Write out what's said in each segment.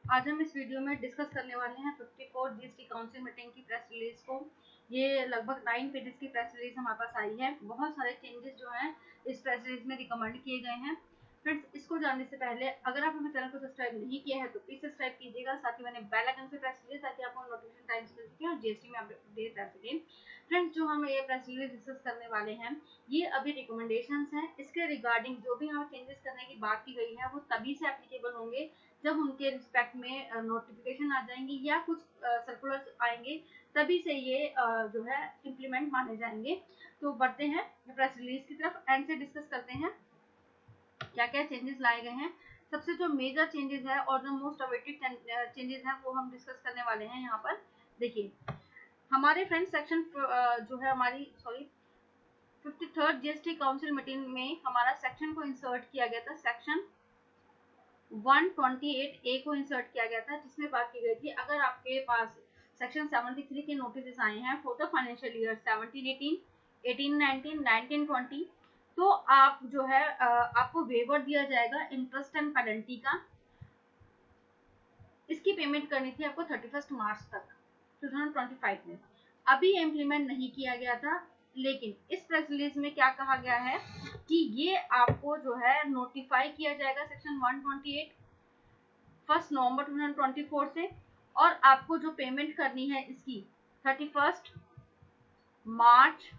आज हम इस वीडियो में डिस्कस करने वाले हैं 54 जीएसटी काउंसिल मीटिंग की प्रेस रिलीज को। ये लगभग 9 पेजेस की प्रेस रिलीज हमारे पास आई है। बहुत सारे चेंजेस जो हैं इस प्रेस रिलीज में रिकमेंड किए गए हैं। फ्रेंड्स, इसको जानने से पहले अगर आप हमारे चैनल को सब्सक्राइब नहीं किया है तो प्लीज सब्सक्राइब कीजिएगा, साथ ही मैंने बेल आइकन से प्रेस कीजिए ताकि आपको नोटिफिकेशन टाइम से मिल सके और जीएसटी में अपडेट रह सके। फ्रेंड्स, जो हम ये प्रेस रिलीज डिस्कस करने वाले हैं ये अभी रिकमेंडेशंस हैं। इसके रिगार्डिंग जो भी हमें चेंजेस करने की बात की गई है वो तभी से एप्लीकेबल होंगे जब उनके रिस्पेक्ट में नोटिफिकेशन आ जाएंगी या कुछ सर्कुलर्स आएंगे, तभी से ये जो है इम्प्लीमेंट माने जाएंगे। तो बढ़ते हैं प्रेस रिलीज की तरफ, एंड से डिस्कस करते हैं क्या क्या चेंजेस लाए गए हैं। सबसे जो मेजर चेंजेस है और जो मोस्ट अवेटेड चेंजेस हैं वो हम डिस्कस करने वाले हैं। यहाँ पर देखिए हमारे फ्रेंड सेक्शन जो है हमारी 53rd जीएसटी काउंसिल मीटिंग में हमारा सेक्शन को इंसर्ट किया गया था। सेक्शन 128A को इंसर्ट किया गया था, जिसमें बात की गई थी अगर आपके पास सेक्शन 73 के नोटिस आए हैं फॉर द फाइनेंशियल ईयर 17-18, 18-19, 19-20, तो आप जो है आपको वेवर दिया जाएगा इंटरेस्ट एंड पेनल्टी का। इसकी पेमेंट करनी थी आपको 31 मार्च तक 2025 में। अभी इम्प्लीमेंट नहीं किया गया था, लेकिन इस प्रेस रिलीज में क्या कहा गया है कि ये आपको जो है नोटिफाई किया जाएगा सेक्शन 128 1 नवंबर 2024 से, और आपको जो पेमेंट करनी है इसकी 31 मार्च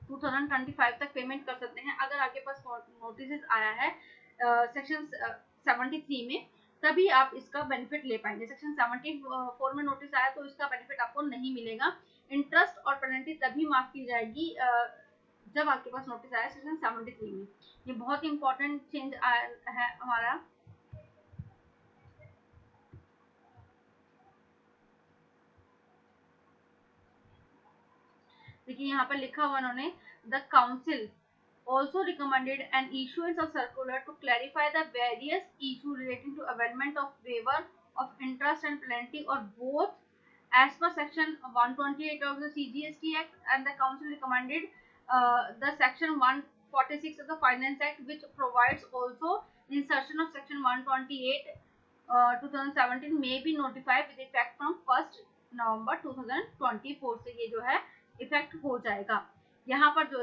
2025 तक पेमेंट कर सकते हैं। अगर आपके पास नोटिस आया है सेक्शन 73 में, तभी आप इसका बेनिफिट ले पाएंगे। सेक्शन 74 में नोटिस आया तो इसका बेनिफिट आपको नहीं मिलेगा। इंटरेस्ट और पेनल्टी तभी माफ की जाएगी जब आपके पास नोटिस आया सेक्शन 73 में। ये बहुत इंपॉर्टेंट चेंज है हमारा। देखिए यहाँ पर लिखा हुआ उन्होंने, the council also recommended an issuance of circular to clarify the various issues relating to availment of waiver of interest and penalty or both as per section 128 of the CGST Act, and the council recommended the section 146 of the Finance Act, which provides also insertion of section 128 2017 may be notified with effect from 1st नवंबर 2024 से ये जो है effect हो जाएगा। यहाँ पर जो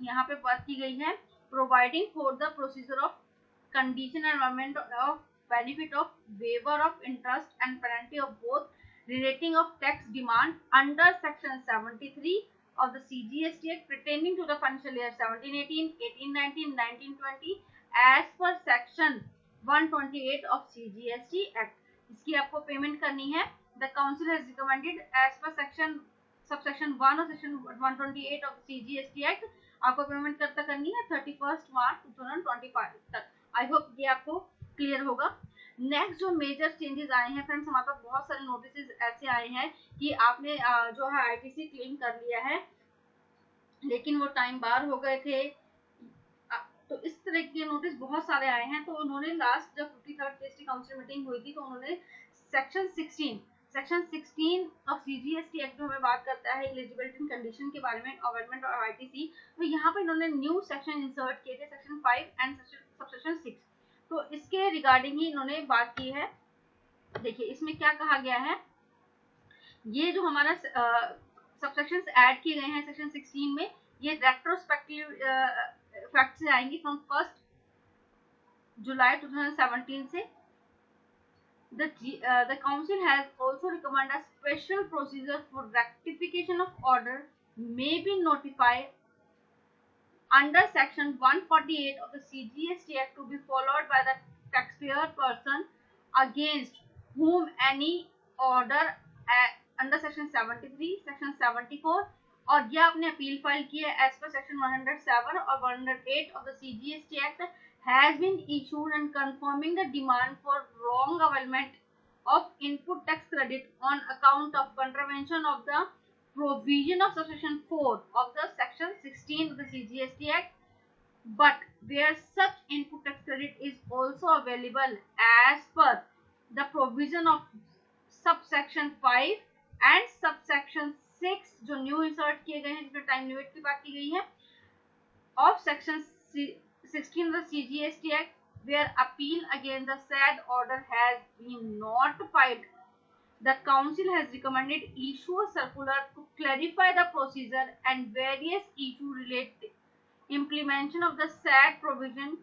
यहाँ पे बात की गई है, providing for the procedure of condition environment of benefit of waiver of interest and penalty of both relating of tax demand under section 73 of the CGST Act pertaining to the financial year 17-18, 18-19, 19-20 as per section 128 of CGST Act. इसकी आपको payment करनी है। The council has recommended as per section subsection 1 और section 128 of CGST Act आपको payment कब तक करनी है? 31 मार्च 2025 तक। आई होप ये आपको क्लियर होगा। नेक्स्ट जो मेजर चेंजेस आए हैं फ्रेंड्स, हमारे पास बहुत सारे नोटिस ऐसे आए हैं कि आपने जो है ITC क्लेम कर लिया है लेकिन वो टाइम बार हो गए थे, तो इस तरह के नोटिस बहुत सारे आए हैं। तो उन्होंने लास्ट जब 53rd जीएसटी काउंसिल मीटिंग हुई थी तो उन्होंने सेक्शन 16 ऑफ CGST एक्ट में बात करता है एलिजिबिलिटी कंडीशन के बारे में, गवर्नमेंट और ITC। तो यहाँ पे इन्होंने न्यू सेक्शन इंसर्ट किए थे, सेक्शन 5 एंड सबसेक्शन 6। तो इसके रिगार्डिंग ही इन्होंने बात की है। देखिए इसमें क्या कहा गया है, ये जो हमारा सबसेक्शंस ऐड किए गए हैं सेक्शन 16 में, ये रेट्रोस्पेक्टिव इफेक्ट से आएंगी फ्रॉम 1 जुलाई 2017 से। The council has also recommended a special procedure for rectification of order may be notified under section 148 of the CGST Act to be followed by the taxpayer person against whom any order under section 73, section 74 और यह आपने appeal file की है as per section 107 और 108 of the CGST Act has been issued and confirming the demand for wrong availment of input tax credit on account of contravention of the provision of subsection 4 of the section 16 of the CGST Act, but where such input tax credit is also available as per the provision of subsection 5 and subsection 6 जो new insert किए गए हैं जिसमें time limit की बात की गई है, of section 16 of the CGST Act where appeal against the said order has been not filed, the Council has recommended issue a circular to clarify the procedure and various issue related implementation of the said provision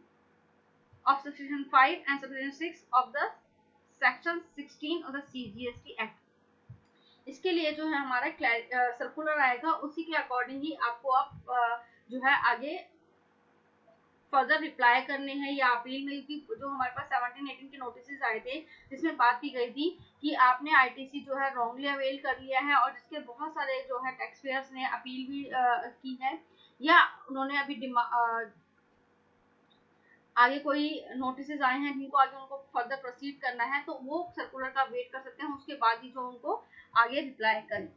of Section 5 and Section 6 of the Section 16 of the CGST Act. इसके लिए जो है हमारा circular आएगा, उसी के according ही आपको आप जो है आगे फर्दर रिप्लाई करने हैं या अपील में की जो हमारे पास 17-18 के नोटिस आए थे जिसमें बात की गई थी कि आपने आईटीसी जो है रॉन्गली अवेल कर लिया है और जिसके बहुत सारे जो है टैक्स पेयर्स ने अपील भी की है या उन्होंने अभी आगे कोई नोटिस आए हैं जिनको आगे उनको फर्दर प्रोसीड करना है, तो वो सर्कुलर का वेट कर सकते हैं, उसके बाद ही जो उनको आगे रिप्लाई करें।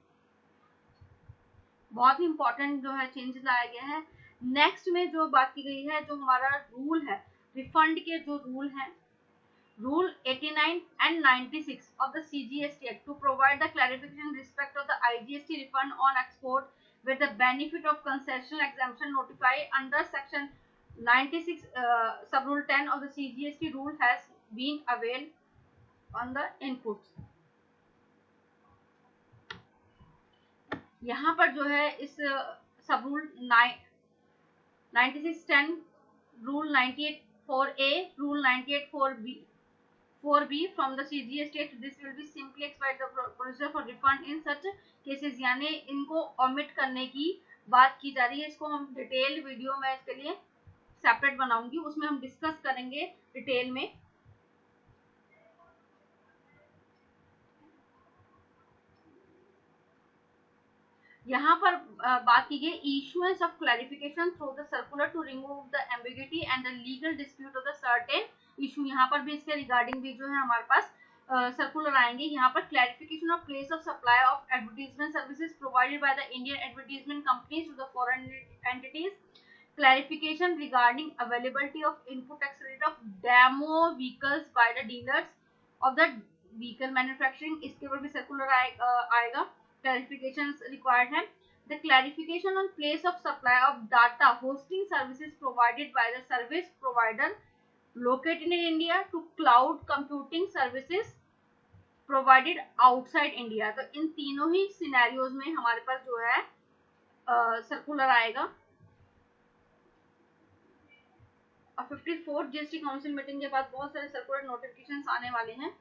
बहुत ही इंपॉर्टेंट जो है चेंजेस लाया गया है। नेक्स्ट में जो बात की गई है, जो हमारा रूल है रिफंड के, जो रूल है rule 89 and 96 of the CGST Act to provide the clarification in respect of the IGST refund on export with the benefit of concessional exemption notified under section 96 sub-rule 10 of the CGST rule has been availed on the inputs। यहाँ पर जो है इस सब rule 9610 rule 98(4)A rule 98(4)B from the CGST Act, this will be simply expired the procedure for refund in such cases, यानी इनको omit करने की बात की जा रही है। इसको हम डिटेल वीडियो में इसके लिए सेपरेट बनाऊंगी, उसमें हम डिस्कस करेंगे डिटेल में। यहाँ पर बात की गई issuance of clarification through the circular to remove the ambiguity and the legal dispute of the certain issue। यहाँ पर भी इसके रिगार्डिंग भी जो है हमारे पास सर्कुलर आएंगे। यहाँ पर clarification of place of supply of advertisement services provided by the Indian advertisement companies to the foreign entities, clarification regarding availability of input tax credit of demo vehicles by the dealers of the vehicle manufacturing, इसके ऊपर भी circular आएगा। clarifications required है। The clarification on place of supply of data hosting services provided by the service provider located in India to cloud computing services provided outside India। तो इन तीनों ही scenarios में हमारे पास जो है सर्कुलर आएगा। 54 जीएसटी काउंसिल मीटिंग के बाद बहुत सारे सर्कुलर नोटिफिकेशंस आने वाले हैं।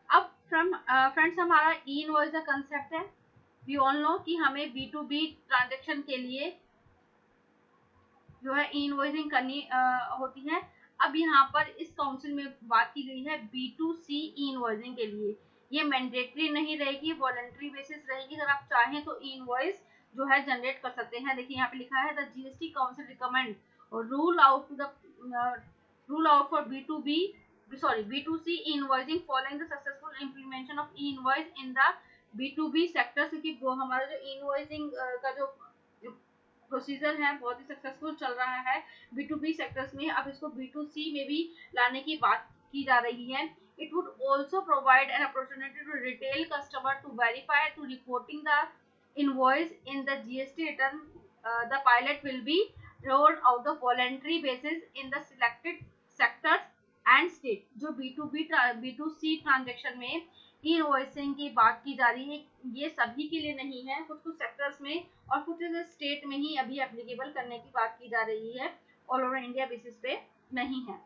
अब फ्रेंड्स हमारा ई इनवॉइस का कंसेप्ट है। वी ऑल नो कि हमें B2B ट्रांजैक्शन के लिए जो है ई इनवॉइसिंग करनी होती है। अब यहाँ पर इस काउंसिल में बात की गई है B2C ई इनवॉइसिंग के लिए। ये मैंडेटरी नहीं रहेगी, वॉलंटरी बेसिस रहेगी। अगर आप चाहें तो ई इनवॉइस जो है जनरेट कर सकते हैं। देखिए यहाँ पे लिखा है the GST council recommend rule out for B2C e-invoicing following the successful implementation of e-invoice in the B2B sector। क्योंकि वो हमारा जो e-invoicing का जो प्रोसीजर है बहुत ही सक्सेसफुल चल रहा है B2B सेक्टर्स में, अब इसको B2C में भी लाने की बात की जा रही है। It would also provide an opportunity to retail customer to verify to reporting the invoice in the GST return। The pilot will be rolled out the voluntary basis in the selected sectors and state. जो B2C transaction में ई invoicing की बात की जा रही है, ये सभी के लिए नहीं है, कुछ कुछ सेक्टर्स में और कुछ स्टेट में ही अभी एप्लीकेबल करने की बात की जा रही है, ऑल ओवर इंडिया बेसिस पे नहीं है।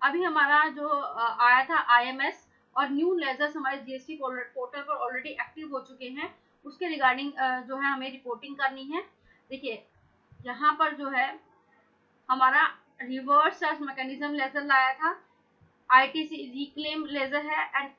अभी हमारा जो आया था IMS और न्यू लेजर्स हमारे जीएसटी पोर्टल पर ऑलरेडी एक्टिव हो चुके हैं, उसके रिगार्डिंग जो है हमें रिपोर्टिंग करनी है। देखिए यहाँ पर जो है हमारा रिवर्स सर्च मैकेनिज्म लेजर लाया था, आईटीसी रिक्लेम लेजर है एंड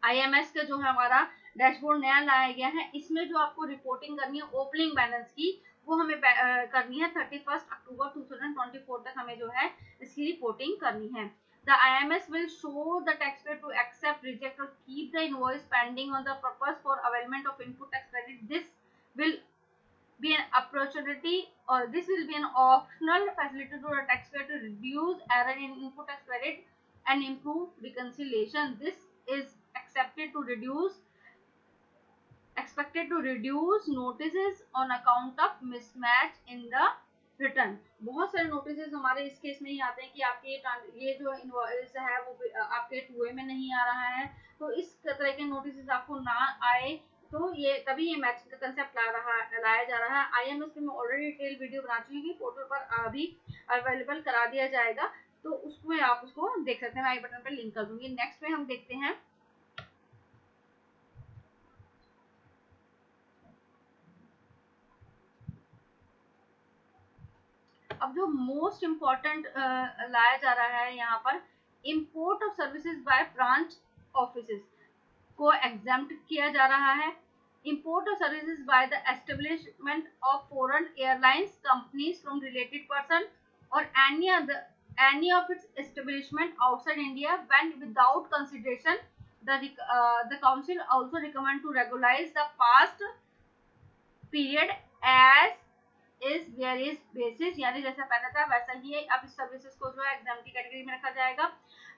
IMS का जो है हमारा डैशबोर्ड नया लाया गया है। इसमें जो आपको रिपोर्टिंग करनी है ओपनिंग बैलेंस की, वो हमें करनी है 31 अक्टूबर 2024 तक हमें जो है इसकी रिपोर्टिंग करनी है। The IMS will show the taxpayer to accept, reject or keep the invoice pending on the purpose for availment of input tax credit। This will be an opportunity or this will be an optional facility to the taxpayer to reduce error in input tax credit and improve reconciliation। This is accepted to reduce expected to reduce notices on account of mismatch in the return. बहुत सारे notice हमारे इस case में ही आते हैं कि आपके ये जो इनवॉइस है वो आपके टूए में नहीं आ रहा है, तो इस तरह के नोटिस आपको ना आए, तो ये तभी ये मैचिंग का कंसेप्ट लाया जा रहा है। IMS में ऑलरेडी डिटेल वीडियो बना चुकी हूँ, पोर्टल पर अभी अवेलेबल करा दिया जाएगा, तो उसमें आप उसको देख सकते हैं, मैं आई बटन पर लिंक कर दूंगी। नेक्स्ट में हम देखते हैं अब जो मोस्ट इम्पोर्टेंट लाया जा रहा है यहाँ पर, import of services by branch offices को एग्जाम्प्ट किया जा रहा है। Import of services by the establishment of foreign airlines companies from related person और any of its establishment outside India when without consideration the council also recommend to regularize the past period as is various basis, यानी जैसा पहले था वैसा ही है। अब इस services को जो है एग्जाम की कैटेगरी में रखा जाएगा।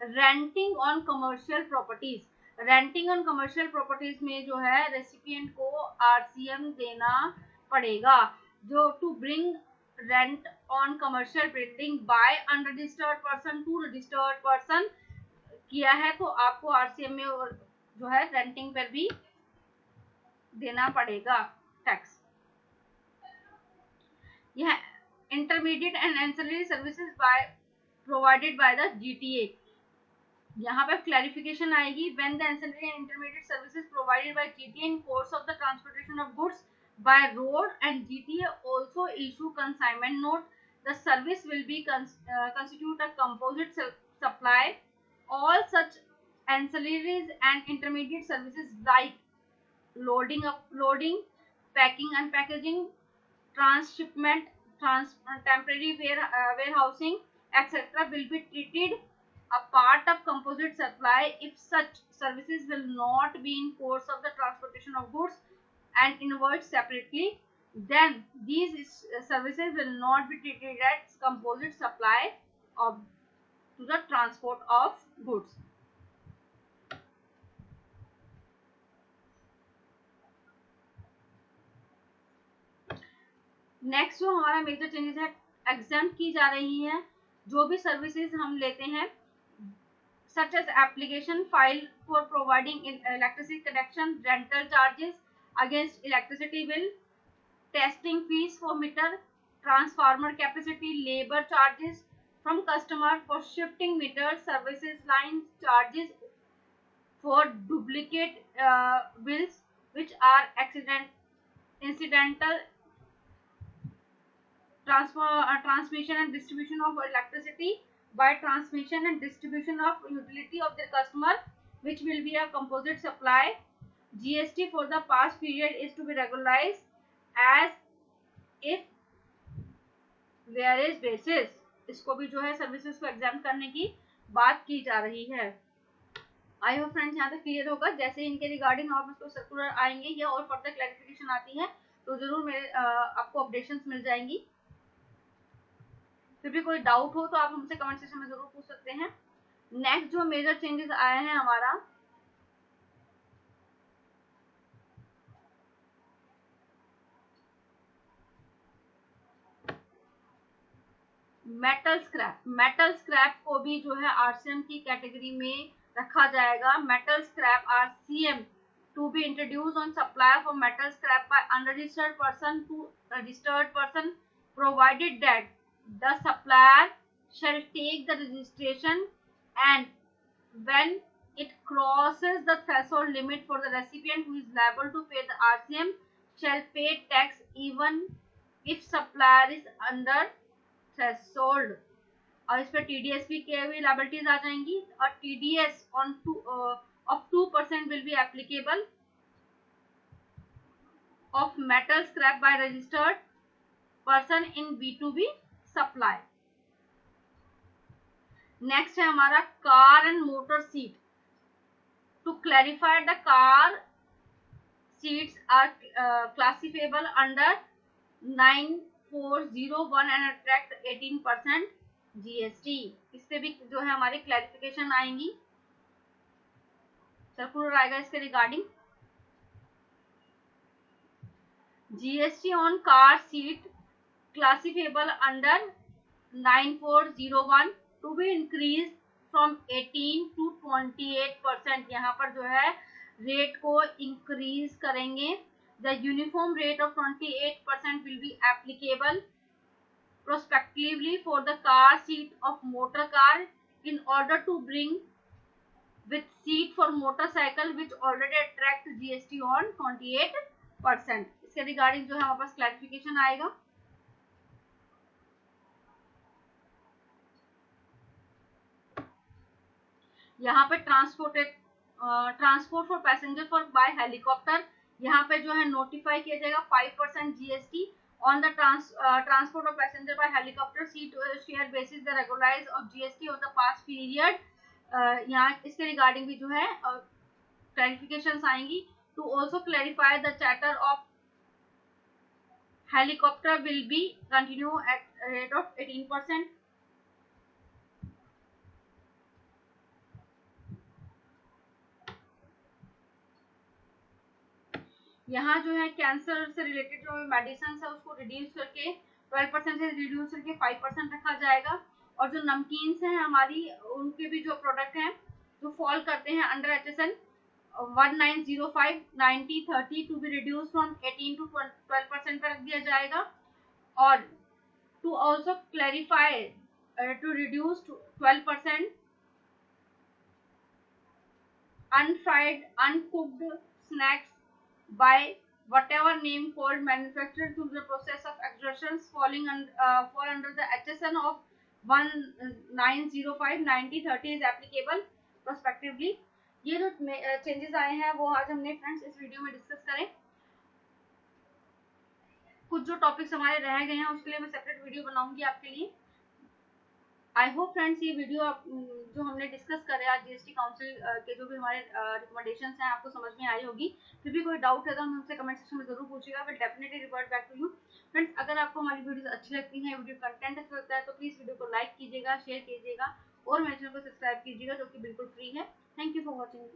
Renting on commercial properties, renting on commercial properties में जो है रेसिपिएंट को RCM देना पड़ेगा। जो to bring rent on commercial building by unregistered person to registered person किया है, तो आपको RCM में जो है रेंटिंग पर भी देना पड़ेगा टैक्स। यह intermediate and ancillary services provided by the GTA, यहाँ पे क्लैरिफिकेशन आएगी। When the ancillary and intermediate services provided by GTA in course of the transportation of goods by road and GTA also issue consignment note, the service will be constitute a composite supply. All such ancillaries and intermediate services like loading, uploading, packing and packaging, transshipment, temporary warehousing, etc. will be treated a part of composite supply if such services will not be in course of the transportation of goods and invoiced separately, then these services will not be treated as composite supply of to the transport of goods. Next जो हमारा major changes है, exempt की जा रही है जो भी services हम लेते हैं, such as application file for providing electricity connection, rental charges against electricity bill, testing fees for meter, transformer capacity, labor charges from customer for shifting meter, services line charges for duplicate bills which are incidental, transmission and distribution of electricity by transmission and distribution of utility of their customer, which will be a composite supply. GST for the past period is to be regularized as if various basis. इसको भी जो है services को exam करने की बात की जा रही है। आई होप फ्रेंड्स यहाँ तक क्लियर होगा। जैसे ही इनके रिगार्डिंग आपको सर्कुलर आएंगे या और फर्दर क्लैरिफिकेशन आती है तो जरूर मेरे आपको अपडेशंस मिल जाएंगी। फिर भी कोई डाउट हो तो आप हमसे कमेंट सेक्शन में जरूर पूछ सकते हैं। नेक्स्ट जो मेजर चेंजेस आए हैं हमारा, मेटल स्क्रैप, मेटल स्क्रैप को भी जो है RCM की कैटेगरी में रखा जाएगा। Metal scrap RCM to be introduced on supply of metal scrap by unregistered person to registered person, provided that the supplier shall take the registration and when it crosses the threshold limit for the recipient who is liable to pay the RCM shall pay tax even if supplier is under threshold। और इस पर TDS भी liabilities आ जाएंगी और TDS on of 2% will be applicable of metal scrap by registered person in B2B supply। Next है हमारा car and motor seat. To clarify the car seats are classifiable under 9401 and attract 18% GST। इससे भी जो है हमारी clarification आएंगी, circular आएगा इसके regarding. GST on car seat classifiable under 9401 to be increased from 18 to 28%। यहाँ पर जो है रेट को इंक्रीज करेंगे। The uniform rate of 28% will be applicable prospectively for the car seat of motor car in order to bring with seat for motorcycle which already attract GST on 28%। इसके regarding जो है हमारे पास clarification आएगा। यहाँ पे transport for passenger for by helicopter, यहाँ पे जो है नोटिफाई किया जाएगा 5% GST on the transport of passenger by helicopter seat share basis the regularise of GST of the past period. यहाँ इसके रिगार्डिंग भी जो है क्लैरिफिकेशंस आएंगी। To also clarify the charter of helicopter will be continue at rate of 18%। यहाँ जो है cancer से रिलेटेड जो मेडिसिन है उसको रिड्यूस करके 12% से रिड्यूस करके 5% रखा जाएगा। और जो नमकीन्स हैं हमारी, उनके भी जो प्रोडक्ट हैं जो फॉल करते हैं under HSN 1905 9030 to be reduce from 18 to 12% पर रख दिया जाएगा। और to also clarify to reduce 12% unfried uncooked snacks by whatever name called manufactured through the process of extractions fall under the HSN of 1905 9030 is applicable prospectively। ये जो changes आए हैं वो आज हमने फ्रेंड्स इस वीडियो में डिस्कस करें। कुछ जो टॉपिक्स हमारे रह गए हैं उसके लिए मैं सेपरेट वीडियो बनाऊंगी आपके लिए। आई होप फ्रेंड्स ये वीडियो आप जो हमने डिस्कस करे आज GST काउंसिल के जो भी हमारे रिकमेंडेशंस हैं आपको समझ में आई होगी। फिर भी कोई डाउट है तो हमसे कमेंट सेक्शन में जरूर पूछिएगा, फिर definitely revert back to you. Friends अगर आपको हमारी वीडियोस अच्छी लगती हैं, वीडियो कंटेंट अच्छा लगता है तो प्लीज़ वीडियो को लाइक कीजिएगा, शेयर कीजिएगा और मेरे चैनल को सब्सक्राइब कीजिएगा जो कि बिल्कुल फ्री है। Thank you for watching.